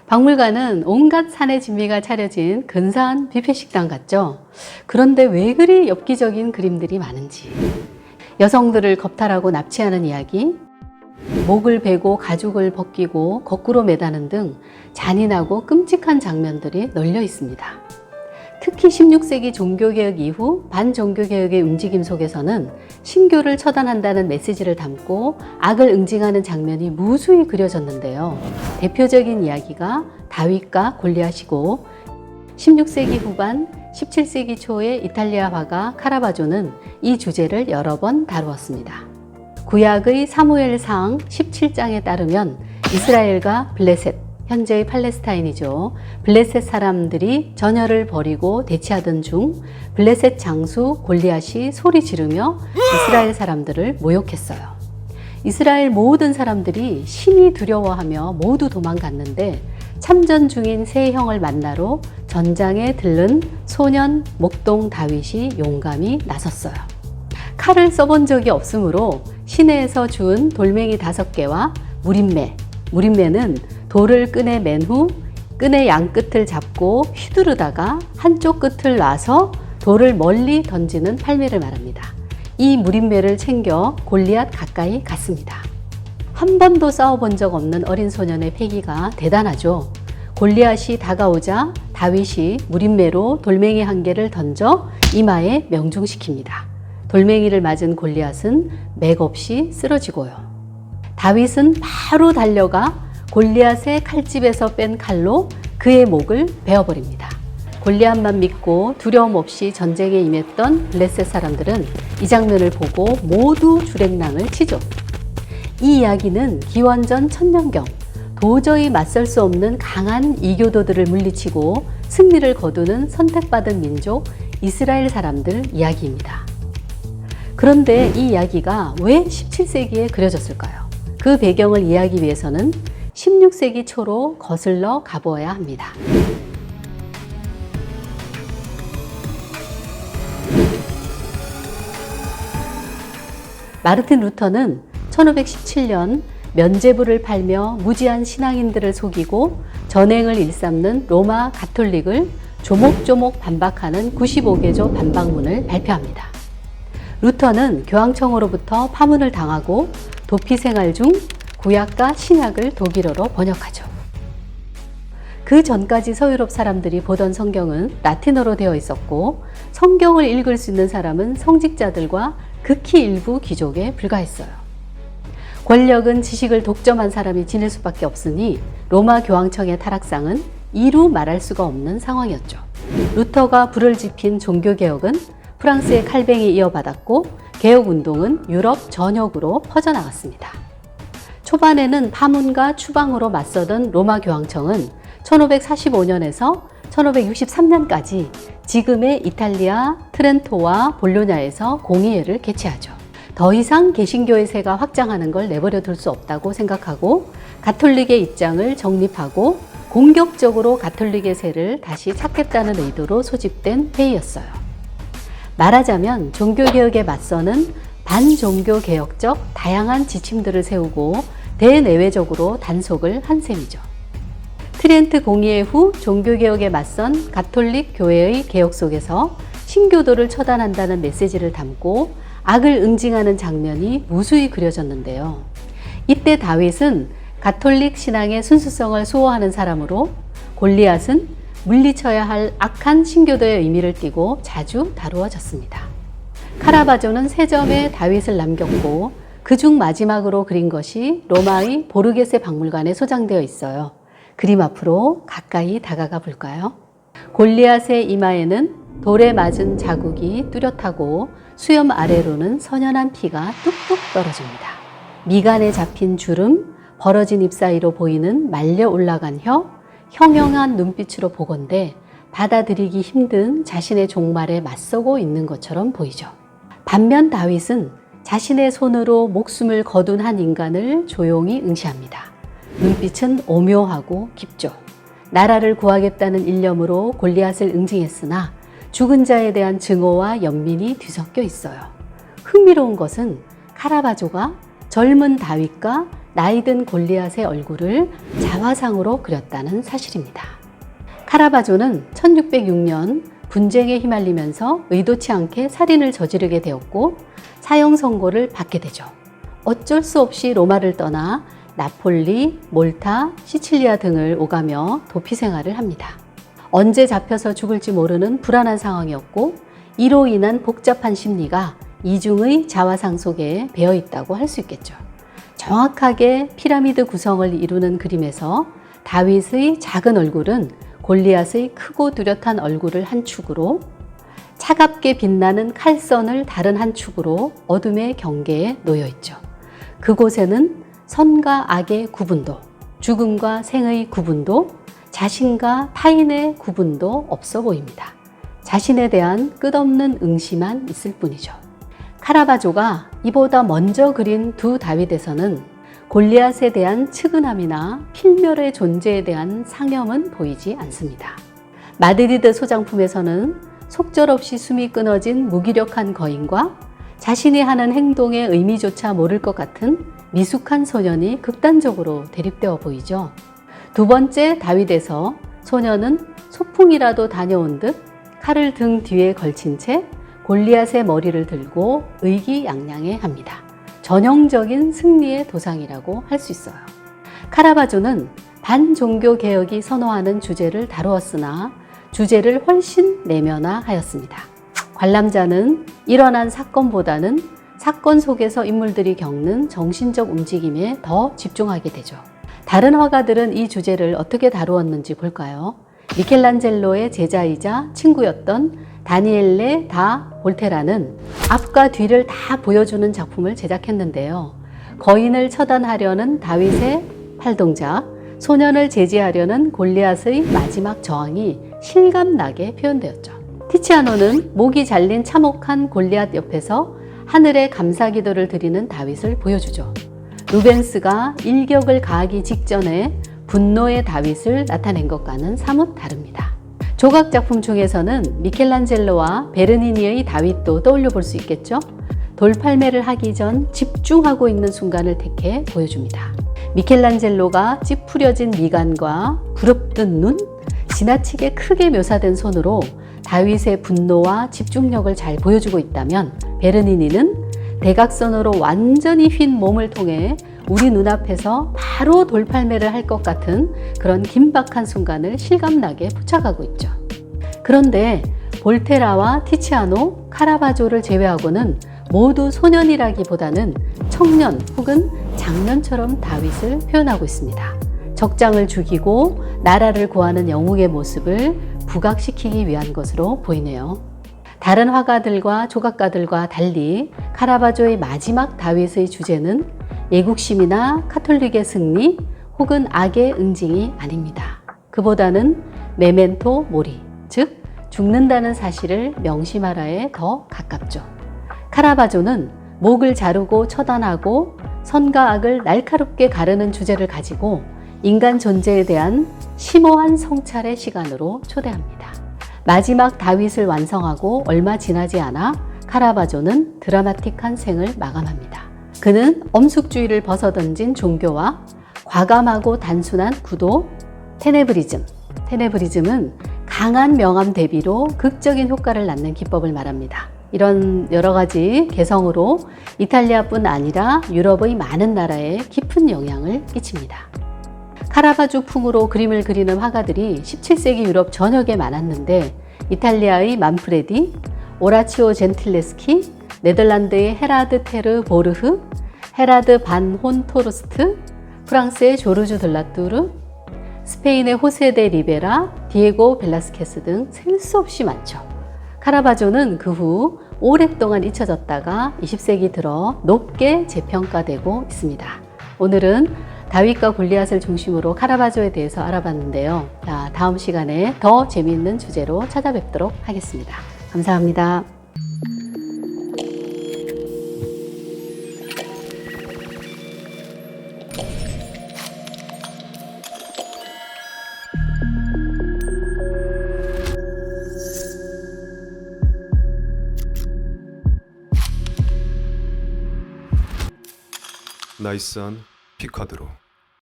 박물관은 온갖 산의 진미가 차려진 근사한 뷔페 식당 같죠? 그런데 왜 그리 엽기적인 그림들이 많은지, 여성들을 겁탈하고 납치하는 이야기, 목을 베고 가죽을 벗기고 거꾸로 매다는 등 잔인하고 끔찍한 장면들이 널려 있습니다. 특히 16세기 종교개혁 이후 반종교개혁의 움직임 속에서는 신교를 처단한다는 메시지를 담고 악을 응징하는 장면이 무수히 그려졌는데요. 대표적인 이야기가 다윗과 골리앗이고 16세기 후반, 17세기 초의 이탈리아 화가 카라바조는 이 주제를 여러 번 다루었습니다. 구약의 사무엘상 17장에 따르면 이스라엘과 블레셋, 현재의 팔레스타인이죠. 블레셋 사람들이 전열을 벌이고 대치하던 중 블레셋 장수 골리앗이 소리 지르며 이스라엘 사람들을 모욕했어요. 이스라엘 모든 사람들이 심히 두려워하며 모두 도망갔는데 참전 중인 세 형을 만나러 전장에 들른 소년 목동 다윗이 용감히 나섰어요. 칼을 써본 적이 없으므로 시내에서 주운 돌멩이 5개와 무림매는 돌을 끈에 맨 후 끈의 양끝을 잡고 휘두르다가 한쪽 끝을 놔서 돌을 멀리 던지는 팔매를 말합니다. 이 무림매를 챙겨 골리앗 가까이 갔습니다. 한 번도 싸워본 적 없는 어린 소년의 패기가 대단하죠. 골리앗이 다가오자 다윗이 무림매로 돌멩이 1개를 던져 이마에 명중시킵니다. 돌멩이를 맞은 골리앗은 맥없이 쓰러지고요. 다윗은 바로 달려가 골리앗의 칼집에서 뺀 칼로 그의 목을 베어버립니다. 골리앗만 믿고 두려움 없이 전쟁에 임했던 블레셋 사람들은 이 장면을 보고 모두 주랭랑을 치죠. 이 이야기는 기원전 1000년경 도저히 맞설 수 없는 강한 이교도들을 물리치고 승리를 거두는 선택받은 민족 이스라엘 사람들 이야기입니다. 그런데 이 이야기가 왜 17세기에 그려졌을까요? 그 배경을 이해하기 위해서는 16세기 초로 거슬러 가보아야 합니다. 마르틴 루터는 1517년 면죄부를 팔며 무지한 신앙인들을 속이고 전횡을 일삼는 로마 가톨릭을 조목조목 반박하는 95개조 반박문을 발표합니다. 루터는 교황청으로부터 파문을 당하고 도피 생활 중 구약과 신약을 독일어로 번역하죠. 그 전까지 서유럽 사람들이 보던 성경은 라틴어로 되어 있었고 성경을 읽을 수 있는 사람은 성직자들과 극히 일부 귀족에 불과했어요. 권력은 지식을 독점한 사람이 지닐 수밖에 없으니 로마 교황청의 타락상은 이루 말할 수가 없는 상황이었죠. 루터가 불을 지핀 종교개혁은 프랑스의 칼뱅이 이어받았고 개혁운동은 유럽 전역으로 퍼져나갔습니다. 초반에는 파문과 추방으로 맞서던 로마 교황청은 1545년에서 1563년까지 지금의 이탈리아 트렌토와 볼로냐에서 공의회를 개최하죠. 더 이상 개신교의 세가 확장하는 걸 내버려 둘 수 없다고 생각하고 가톨릭의 입장을 정립하고 공격적으로 가톨릭의 세를 다시 찾겠다는 의도로 소집된 회의였어요. 말하자면 종교개혁에 맞서는 반종교개혁적 다양한 지침들을 세우고 대내외적으로 단속을 한 셈이죠. 트리엔트 공의회 후 종교개혁에 맞선 가톨릭 교회의 개혁 속에서 신교도를 처단한다는 메시지를 담고 악을 응징하는 장면이 무수히 그려졌는데요. 이때 다윗은 가톨릭 신앙의 순수성을 수호하는 사람으로 골리앗은 물리쳐야 할 악한 신교도의 의미를 띠고 자주 다루어졌습니다. 카라바조는 3점의 다윗을 남겼고 그중 마지막으로 그린 것이 로마의 보르게세 박물관에 소장되어 있어요. 그림 앞으로 가까이 다가가 볼까요? 골리앗의 이마에는 돌에 맞은 자국이 뚜렷하고 수염 아래로는 선연한 피가 뚝뚝 떨어집니다. 미간에 잡힌 주름, 벌어진 입 사이로 보이는 말려 올라간 혀, 형형한 눈빛으로 보건대 받아들이기 힘든 자신의 종말에 맞서고 있는 것처럼 보이죠. 반면 다윗은 자신의 손으로 목숨을 거둔 한 인간을 조용히 응시합니다. 눈빛은 오묘하고 깊죠. 나라를 구하겠다는 일념으로 골리앗을 응징했으나 죽은 자에 대한 증오와 연민이 뒤섞여 있어요. 흥미로운 것은 카라바조가 젊은 다윗과 나이든 골리앗의 얼굴을 자화상으로 그렸다는 사실입니다. 카라바조는 1606년 분쟁에 휘말리면서 의도치 않게 살인을 저지르게 되었고 사형 선고를 받게 되죠. 어쩔 수 없이 로마를 떠나 나폴리, 몰타, 시칠리아 등을 오가며 도피 생활을 합니다. 언제 잡혀서 죽을지 모르는 불안한 상황이었고 이로 인한 복잡한 심리가 이중의 자화상 속에 배어 있다고 할 수 있겠죠. 정확하게 피라미드 구성을 이루는 그림에서 다윗의 작은 얼굴은 골리앗의 크고 뚜렷한 얼굴을 한 축으로, 차갑게 빛나는 칼선을 다른 한 축으로 어둠의 경계에 놓여 있죠. 그곳에는 선과 악의 구분도, 죽음과 생의 구분도, 자신과 타인의 구분도 없어 보입니다. 자신에 대한 끝없는 응시만 있을 뿐이죠. 카라바조가 이보다 먼저 그린 두 다윗에서는 골리앗에 대한 측은함이나 필멸의 존재에 대한 상념은 보이지 않습니다. 마드리드 소장품에서는 속절없이 숨이 끊어진 무기력한 거인과 자신이 하는 행동의 의미조차 모를 것 같은 미숙한 소년이 극단적으로 대립되어 보이죠. 두 번째 다윗에서 소년은 소풍이라도 다녀온 듯 칼을 등 뒤에 걸친 채 골리앗의 머리를 들고 의기양양해 합니다. 전형적인 승리의 도상이라고 할 수 있어요. 카라바조는 반종교 개혁이 선호하는 주제를 다루었으나 주제를 훨씬 내면화하였습니다. 관람자는 일어난 사건보다는 사건 속에서 인물들이 겪는 정신적 움직임에 더 집중하게 되죠. 다른 화가들은 이 주제를 어떻게 다루었는지 볼까요? 미켈란젤로의 제자이자 친구였던 다니엘레 다 볼테라는 앞과 뒤를 다 보여주는 작품을 제작했는데요. 거인을 처단하려는 다윗의 팔동작, 소년을 제지하려는 골리앗의 마지막 저항이 실감나게 표현되었죠. 티치아노는 목이 잘린 참혹한 골리앗 옆에서 하늘에 감사기도를 드리는 다윗을 보여주죠. 루벤스가 일격을 가하기 직전에 분노의 다윗을 나타낸 것과는 사뭇 다릅니다. 조각 작품 중에서는 미켈란젤로와 베르니니의 다윗도 떠올려 볼 수 있겠죠? 돌팔매를 하기 전 집중하고 있는 순간을 택해 보여줍니다. 미켈란젤로가 찌푸려진 미간과 부릅뜬 눈, 지나치게 크게 묘사된 손으로 다윗의 분노와 집중력을 잘 보여주고 있다면 베르니니는 대각선으로 완전히 휜 몸을 통해 우리 눈앞에서 바로 돌팔매를 할 것 같은 그런 긴박한 순간을 실감나게 포착하고 있죠. 그런데 볼테라와 티치아노, 카라바조를 제외하고는 모두 소년이라기보다는 청년 혹은 장년처럼 다윗을 표현하고 있습니다. 적장을 죽이고 나라를 구하는 영웅의 모습을 부각시키기 위한 것으로 보이네요. 다른 화가들과 조각가들과 달리 카라바조의 마지막 다윗의 주제는 애국심이나 카톨릭의 승리 혹은 악의 응징이 아닙니다. 그보다는 메멘토 모리, 즉 죽는다는 사실을 명심하라에 더 가깝죠. 카라바조는 목을 자르고 처단하고 선과 악을 날카롭게 가르는 주제를 가지고 인간 존재에 대한 심오한 성찰의 시간으로 초대합니다. 마지막 다윗을 완성하고 얼마 지나지 않아 카라바조는 드라마틱한 생을 마감합니다. 그는 엄숙주의를 벗어던진 종교와 과감하고 단순한 구도, 테네브리즘은 강한 명암 대비로 극적인 효과를 낳는 기법을 말합니다. 이런 여러 가지 개성으로 이탈리아뿐 아니라 유럽의 많은 나라에 깊은 영향을 끼칩니다. 카라바조 풍으로 그림을 그리는 화가들이 17세기 유럽 전역에 많았는데 이탈리아의 만프레디, 오라치오 젠틸레스키, 네덜란드의 헤라드 테르 보르흐, 헤라드 반 혼토르스트, 프랑스의 조르주 들라뚜르, 스페인의 호세 데 리베라, 디에고 벨라스케스 등 셀 수 없이 많죠. 카라바조는 그 후 오랫동안 잊혀졌다가 20세기 들어 높게 재평가되고 있습니다. 오늘은 다윗과 골리앗을 중심으로 카라바조에 대해서 알아봤는데요. 자, 다음 시간에 더 재미있는 주제로 찾아뵙도록 하겠습니다. 감사합니다. 나이스한 키카드로